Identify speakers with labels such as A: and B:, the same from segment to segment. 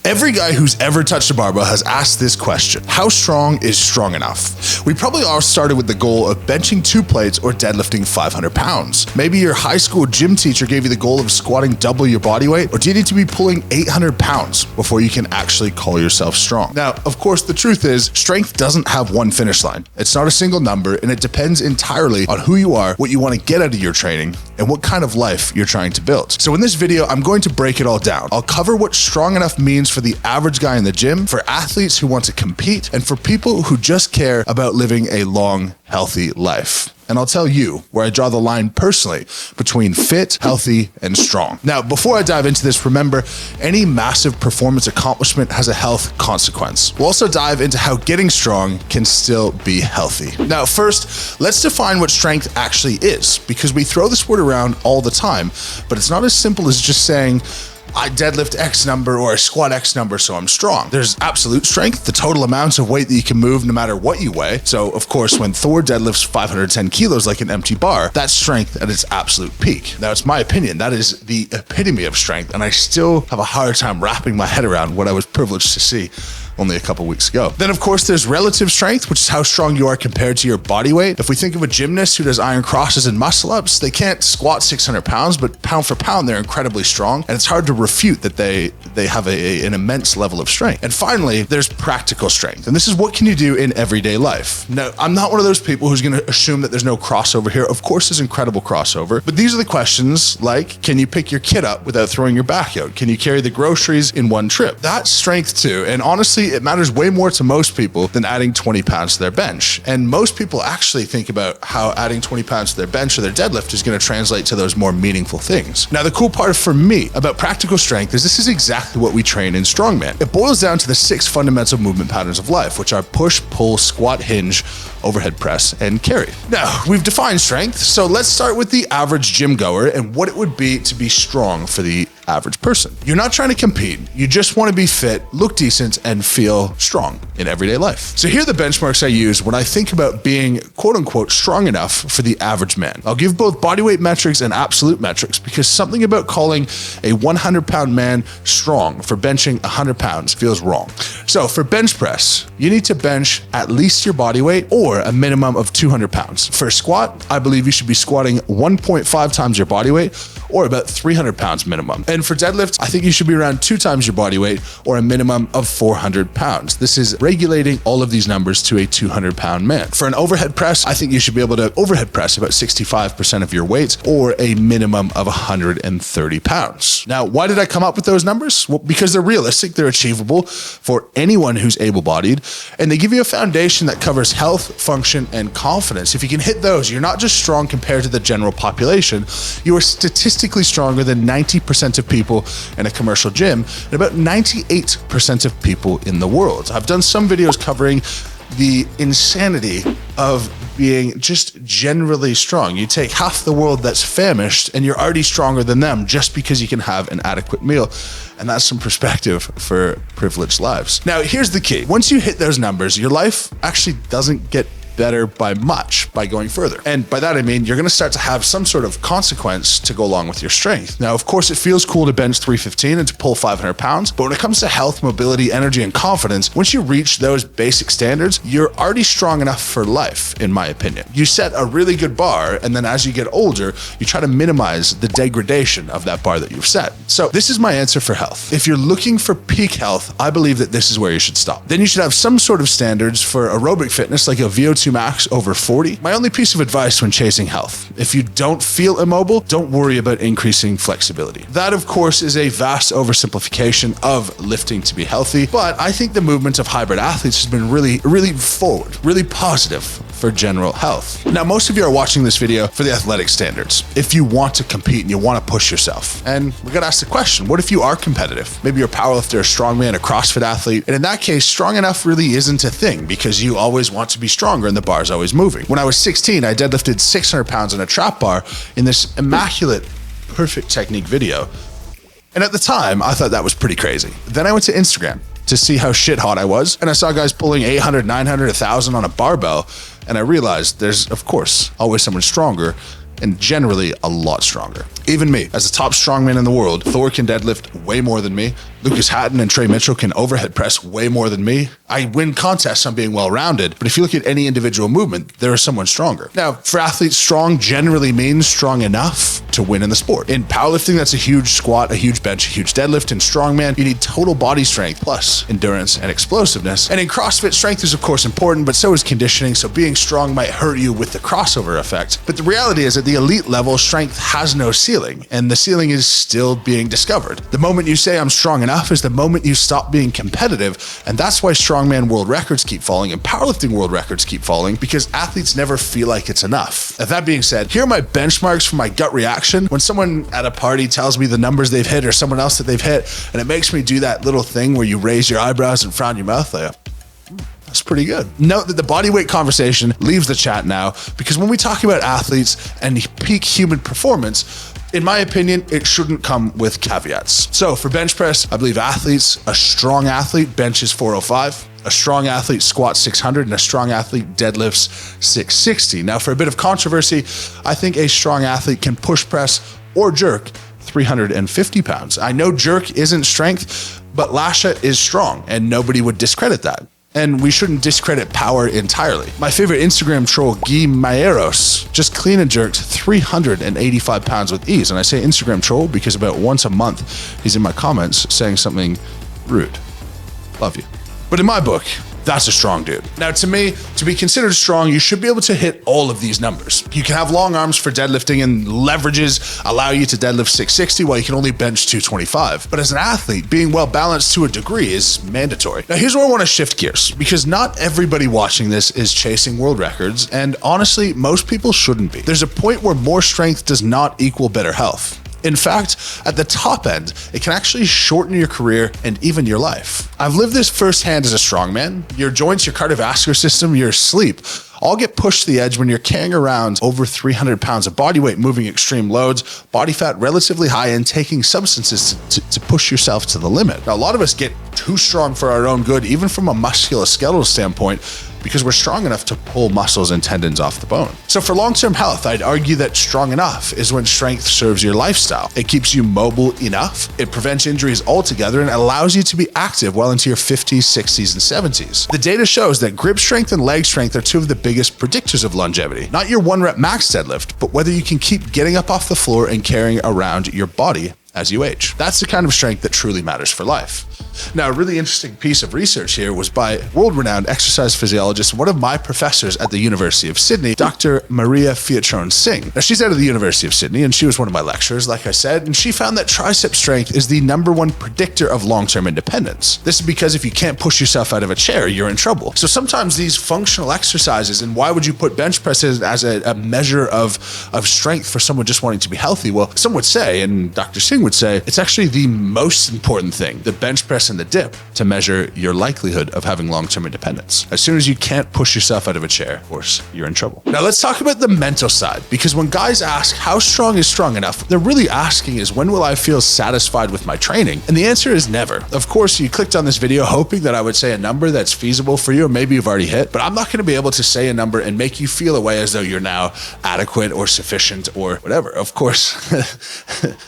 A: Every guy who's ever touched a barbell has asked this question: how strong is strong enough? We probably all started with the goal of benching 2 plates or deadlifting 500 pounds. Maybe your high school gym teacher gave you the goal of squatting double your body weight, or do you need to be pulling 800 pounds before you can actually call yourself strong? Now, of course, the truth is strength doesn't have one finish line. It's not a single number, and it depends entirely on who you are, what you want to get out of your training, and what kind of life you're trying to build. So in this video, I'm going to break it all down. I'll cover what strong enough means for the average guy in the gym, for athletes who want to compete, and for people who just care about living a long, healthy life. And I'll tell you where I draw the line personally between fit, healthy, and strong. Now, before I dive into this, remember, any massive performance accomplishment has a health consequence. We'll also dive into how getting strong can still be healthy. Now, first, let's define what strength actually is, because we throw this word around all the time, but it's not as simple as just saying, I deadlift X number or I squat X number, so I'm strong. There's absolute strength, the total amounts of weight that you can move no matter what you weigh. So of course, when Thor deadlifts 510 kilos like an empty bar, that's strength at its absolute peak. Now, it's my opinion, that is the epitome of strength, and I still have a hard time wrapping my head around what I was privileged to see only a couple weeks ago. Then of course there's relative strength, which is how strong you are compared to your body weight. If we think of a gymnast who does iron crosses and muscle ups, they can't squat 600 pounds, but pound for pound, they're incredibly strong. And it's hard to refute that they have an immense level of strength. And finally, there's practical strength. And this is what can you do in everyday life. Now, I'm not one of those people who's gonna assume that there's no crossover here. Of course, there's incredible crossover, but these are the questions like, can you pick your kid up without throwing your back out? Can you carry the groceries in one trip? That's strength too. And honestly, it matters way more to most people than adding 20 pounds to their bench. And most people actually think about how adding 20 pounds to their bench or their deadlift is going to translate to those more meaningful things. Now, the cool part for me about practical strength is this is exactly what we train in strongman. It boils down to the 6 fundamental movement patterns of life, which are push, pull, squat, hinge, overhead press, and carry. Now, we've defined strength, so let's start with the average gym goer and what it would be to be strong for the average person. You're not trying to compete, you just want to be fit, look decent, and feel strong in everyday life. So here are the benchmarks I use when I think about being quote unquote strong enough for the average man. I'll give both bodyweight metrics and absolute metrics because something about calling a 100-pound man strong for benching 100 pounds feels wrong. So for bench press, you need to bench at least your body weight or a minimum of 200 pounds. For a squat, I believe you should be squatting 1.5 times your body weight or about 300 pounds minimum. And for deadlift, I think you should be around 2 times your body weight or a minimum of 400 pounds. This is regulating all of these numbers to a 200-pound man. For an overhead press, I think you should be able to overhead press about 65% of your weight or a minimum of 130 pounds. Now, why did I come up with those numbers? Well, because they're realistic, they're achievable for anyone who's able-bodied, and they give you a foundation that covers health, function, and confidence. If you can hit those, you're not just strong compared to the general population, you are statistically stronger than 90% of people in a commercial gym and about 98% of people in the world. I've done some videos covering the insanity of being just generally strong. You take half the world that's famished and you're already stronger than them just because you can have an adequate meal. And that's some perspective for privileged lives. Now, here's the key. Once you hit those numbers, your life actually doesn't get better by much by going further. And by that, I mean, you're going to start to have some sort of consequence to go along with your strength. Now, of course, it feels cool to bench 315 and to pull 500 pounds, but when it comes to health, mobility, energy, and confidence, once you reach those basic standards, you're already strong enough for life, in my opinion. You set a really good bar, and then as you get older, you try to minimize the degradation of that bar that you've set. So this is my answer for health. If you're looking for peak health, I believe that this is where you should stop. Then you should have some sort of standards for aerobic fitness, like a VO2 max over 40. My only piece of advice when chasing health: if you don't feel immobile, don't worry about increasing flexibility. That, of course, is a vast oversimplification of lifting to be healthy, but I think the movement of hybrid athletes has been really forward, really positive for general health. Now, most of you are watching this video for the athletic standards. If you want to compete and you want to push yourself, and we got to ask the question, what if you are competitive? Maybe you're a powerlifter, a strongman, a CrossFit athlete, and in that case, strong enough really isn't a thing because you always want to be stronger and the bar's always moving. When I was 16, I deadlifted 600 pounds on a trap bar in this immaculate, perfect technique video. And at the time, I thought that was pretty crazy. Then I went to Instagram to see how shit hot I was, and I saw guys pulling 800, 900, 1,000 on a barbell, and I realized there's, of course, always someone stronger, and generally a lot stronger. Even me, as the top strongman in the world, Thor can deadlift way more than me. Lucas Hatton and Trey Mitchell can overhead press way more than me. I win contests on being well-rounded, but if you look at any individual movement, there is someone stronger. Now, for athletes, strong generally means strong enough to win in the sport. In powerlifting, that's a huge squat, a huge bench, a huge deadlift. In strongman, you need total body strength plus endurance and explosiveness. And in CrossFit, strength is of course important, but so is conditioning, so being strong might hurt you with the crossover effect. But the reality is at the elite level, strength has no ceiling, and the ceiling is still being discovered. The moment you say I'm strong enough is the moment you stop being competitive, and that's why strongman world records keep falling and powerlifting world records keep falling, because athletes never feel like it's enough. That being said, here are my benchmarks for my gut reaction when someone at a party tells me the numbers they've hit or someone else that they've hit, and it makes me do that little thing where you raise your eyebrows and frown your mouth like, that's pretty good. Note that the bodyweight conversation leaves the chat now, because when we talk about athletes and peak human performance, in my opinion, it shouldn't come with caveats. So for bench press, I believe athletes, a strong athlete benches 405, a strong athlete squats 600, and a strong athlete deadlifts 660. Now for a bit of controversy, I think a strong athlete can push press or jerk 350 pounds. I know jerk isn't strength, but Lasha is strong, and nobody would discredit that. And we shouldn't discredit power entirely. My favorite Instagram troll, Guy Maeros, just clean and jerked 385 pounds with ease. And I say Instagram troll because about once a month, he's in my comments saying something rude. Love you. But in my book, that's a strong dude. Now, to me, to be considered strong, you should be able to hit all of these numbers. You can have long arms for deadlifting, and leverages allow you to deadlift 660 while you can only bench 225. But as an athlete, being well balanced to a degree is mandatory. Now, here's where I want to shift gears, because not everybody watching this is chasing world records, and honestly, most people shouldn't be. There's a point where more strength does not equal better health. In fact, at the top end, it can actually shorten your career and even your life. I've lived this firsthand as a strongman. Your joints, your cardiovascular system, your sleep all get pushed to the edge when you're carrying around over 300 pounds of body weight, moving extreme loads, body fat relatively high, and taking substances to push yourself to the limit. Now, a lot of us get too strong for our own good, even from a musculoskeletal standpoint, because we're strong enough to pull muscles and tendons off the bone. So for long-term health, I'd argue that strong enough is when strength serves your lifestyle. It keeps you mobile enough, it prevents injuries altogether, and allows you to be active well into your 50s, 60s, and 70s. The data shows that grip strength and leg strength are two of the biggest predictors of longevity. Not your 1-rep max deadlift, but whether you can keep getting up off the floor and carrying around your body as you age. That's the kind of strength that truly matters for life. Now, a really interesting piece of research here was by world-renowned exercise physiologist, one of my professors at the University of Sydney, Dr. Maria Fiatron Singh. Now, she's out of the University of Sydney, and she was one of my lecturers, like I said, and she found that tricep strength is the #1 predictor of long-term independence. This is because if you can't push yourself out of a chair, you're in trouble. So sometimes these functional exercises, and why would you put bench presses as a measure of strength for someone just wanting to be healthy? Well, some would say, and Dr. Singh would say, it's actually the most important thing, the bench press and the dip, to measure your likelihood of having long-term independence. As soon as you can't push yourself out of a chair, of course, you're in trouble. Now let's talk about the mental side, because when guys ask how strong is strong enough, they're really asking is, when will I feel satisfied with my training? And the answer is never. Of course, you clicked on this video hoping that I would say a number that's feasible for you, or maybe you've already hit, but I'm not going to be able to say a number and make you feel a way as though you're now adequate or sufficient or whatever. Of course,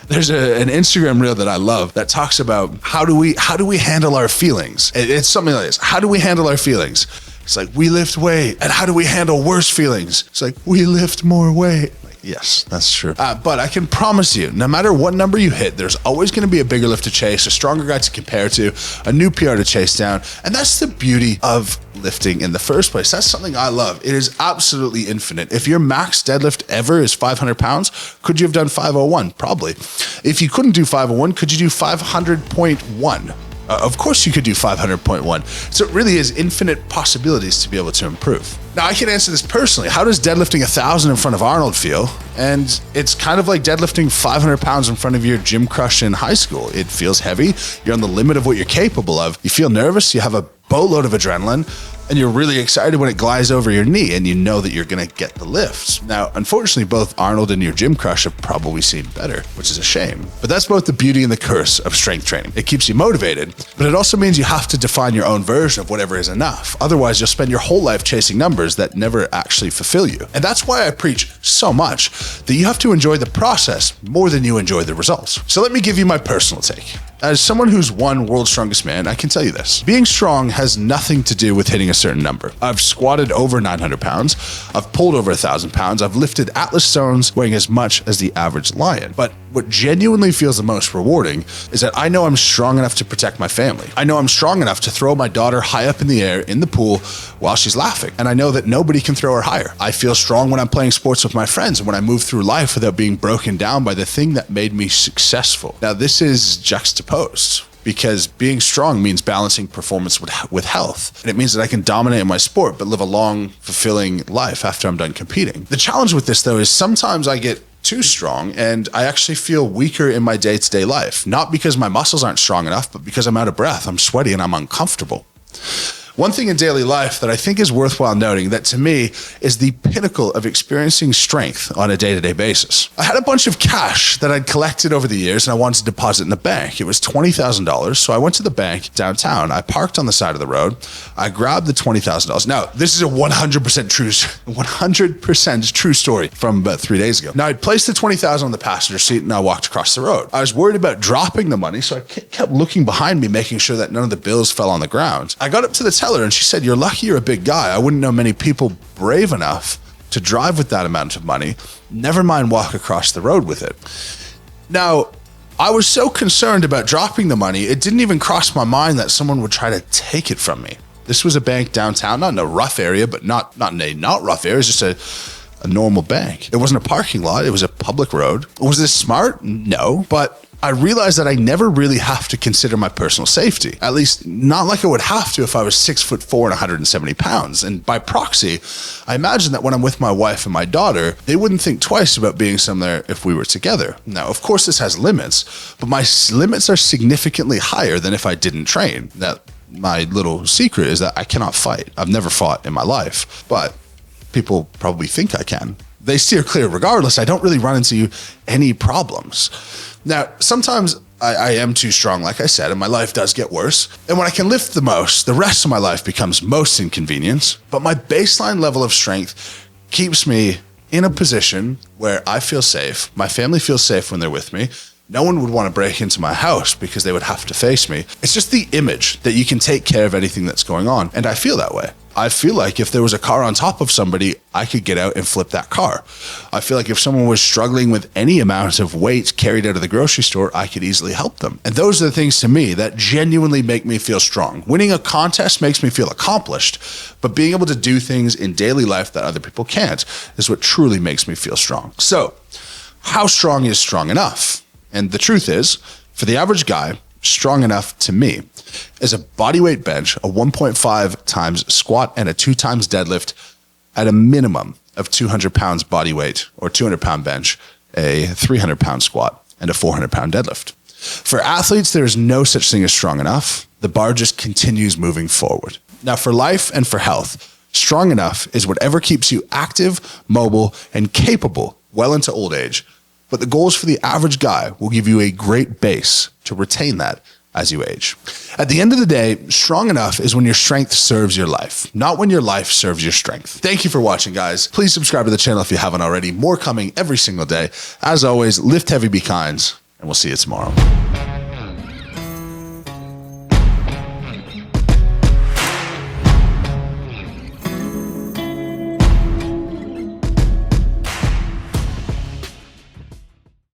A: there's an Instagram reel that I love that talks about how do we handle our feelings. It's something like this. How do we handle our feelings? It's like, we lift weight. And how do we handle worse feelings? It's like, we lift more weight. Yes, that's true. But I can promise you, no matter what number you hit, there's always going to be a bigger lift to chase, a stronger guy to compare to, a new PR to chase down. And that's the beauty of lifting in the first place. That's something I love. It is absolutely infinite. If your max deadlift ever is 500 pounds, could you have done 501? Probably. If you couldn't do 501, could you do 500.1? Of course you could do 500.1. So it really is infinite possibilities to be able to improve. Now I can answer this personally. How does deadlifting 1,000 in front of Arnold feel? And it's kind of like deadlifting 500 pounds in front of your gym crush in high school. It feels heavy. You're on the limit of what you're capable of. You feel nervous. You have a boatload of adrenaline, and you're really excited when it glides over your knee and you know that you're gonna get the lifts. Now, unfortunately, both Arnold and your gym crush have probably seen better, which is a shame. But that's both the beauty and the curse of strength training. It keeps you motivated, but it also means you have to define your own version of whatever is enough. Otherwise, you'll spend your whole life chasing numbers that never actually fulfill you. And that's why I preach so much that you have to enjoy the process more than you enjoy the results. So let me give you my personal take. As someone who's won World's Strongest Man, I can tell you this. Being strong has nothing to do with hitting a certain number. I've squatted over 900 pounds. I've pulled over 1,000 pounds. I've lifted Atlas stones weighing as much as the average lion. But what genuinely feels the most rewarding is that I know I'm strong enough to protect my family. I know I'm strong enough to throw my daughter high up in the air in the pool while she's laughing. And I know that nobody can throw her higher. I feel strong when I'm playing sports with my friends and when I move through life without being broken down by the thing that made me successful. Now, this is juxtaposed, because being strong means balancing performance with health. And it means that I can dominate in my sport, but live a long, fulfilling life after I'm done competing. The challenge with this, though, is sometimes I get too strong and I actually feel weaker in my day-to-day life. Not because my muscles aren't strong enough, but because I'm out of breath, I'm sweaty, and I'm uncomfortable. One thing in daily life that I think is worthwhile noting that to me is the pinnacle of experiencing strength on a day-to-day basis. I had a bunch of cash that I'd collected over the years and I wanted to deposit in the bank. It was $20,000, so I went to the bank downtown. I parked on the side of the road. I grabbed the $20,000. Now, this is a 100% true story from about 3 days ago. Now, I'd placed the $20,000 on the passenger seat and I walked across the road. I was worried about dropping the money, so I kept looking behind me, making sure that none of the bills fell on the ground. I got up to the teller and she said, "You're lucky you're a big guy. I wouldn't know many people brave enough to drive with that amount of money, never mind walk across the road with it." Now, I was so concerned about dropping the money, it didn't even cross my mind that someone would try to take it from me. This was a bank downtown, not in a rough area, but not in a not rough area. It was just a normal bank. It wasn't a parking lot. It was a public road. Was this smart? No, but I realized that I never really have to consider my personal safety, at least not like I would have to if I was 6'4" and 170 pounds. And by proxy, I imagine that when I'm with my wife and my daughter, they wouldn't think twice about being somewhere if we were together. Now, of course, this has limits, but my limits are significantly higher than if I didn't train. Now, my little secret is that I cannot fight. I've never fought in my life, but people probably think I can. They steer clear regardless. I don't really run into any problems. Now, sometimes I am too strong, like I said, and my life does get worse. And when I can lift the most, the rest of my life becomes most inconvenience. But my baseline level of strength keeps me in a position where I feel safe. My family feels safe when they're with me. No one would want to break into my house because they would have to face me. It's just the image that you can take care of anything that's going on. And I feel that way. I feel like if there was a car on top of somebody, I could get out and flip that car. I feel like if someone was struggling with any amount of weight carried out of the grocery store, I could easily help them. And those are the things to me that genuinely make me feel strong. Winning a contest makes me feel accomplished, but being able to do things in daily life that other people can't is what truly makes me feel strong. So, how strong is strong enough? And the truth is, for the average guy, strong enough to me is a bodyweight bench, a 1.5 times squat, and a 2 times deadlift at a minimum of 200 pounds body weight, or 200 pound bench, a 300 pound squat, and a 400 pound deadlift. For athletes, there is no such thing as strong enough. The bar just continues moving forward. Now, for life and for health, strong enough is whatever keeps you active, mobile, and capable well into old age. But the goals for the average guy will give you a great base to retain that as you age. At the end of the day, strong enough is when your strength serves your life, not when your life serves your strength. Thank you for watching, guys. Please subscribe to the channel if you haven't already. More coming every single day. As always, lift heavy, be kind, and we'll see you tomorrow.